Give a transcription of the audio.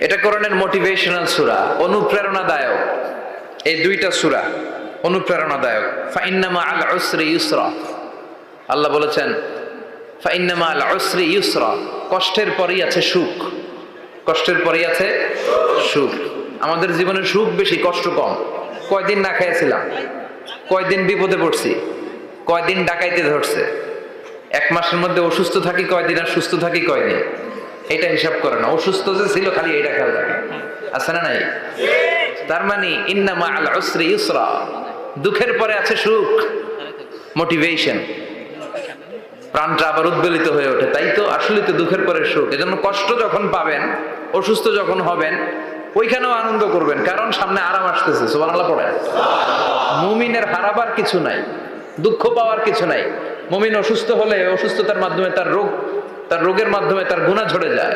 এটা কোরআনের মোটিভেশনাল সূরা, অনুপ্রেরণাদায়ক। এই দুইটা সূরা অনুপ্রেরণাদায়ক। ফাইন্না মাআল উসরি ইউসরা, আল্লাহ বলেছেন ফাইন্না মাআল উসরি ইউসরা, কষ্টের পরেই আছে সুখ। কষ্টের পরেই আছে সুখ। আমাদের জীবনে সুখ বেশি, কষ্ট কম। কয়দিন না খেয়েছিলাম, কয়দিন বিপদে পড়ছি, কয়দিন ডাকাইতে ধরছে, এক মাসের মধ্যে অসুস্থ থাকি কয়দিন আর সুস্থ থাকি কয়দিন, এটা হিসাব করে না। অসুস্থ যে ছিল খালি এটা খেয়াল রাখে, আছে না নাই? তার মানে ইন্না মাআল উসরি ইউসরা, দুঃখের পরে আছে সুখ, মোটিভেশন। প্রাণটা আবার উদ্বেলিত হয়ে ওঠে, তাই তো আসলে তো দুঃখের পরে সুখ। এজন্য কষ্ট যখন পাবেন, অসুস্থ যখন হবেন, ওইখানেও আনন্দ করবেন, কারণ সামনে আরাম আসতেছে। সুবহানাল্লাহ পড়ে। মুমিনের হারাবার কিছু নাই, দুঃখ পাওয়ার কিছু নাই। মুমিন অসুস্থ হলে অসুস্থতার মাধ্যমে তার রোগের মাধ্যমে তার গুনাহ ঝরে যায়।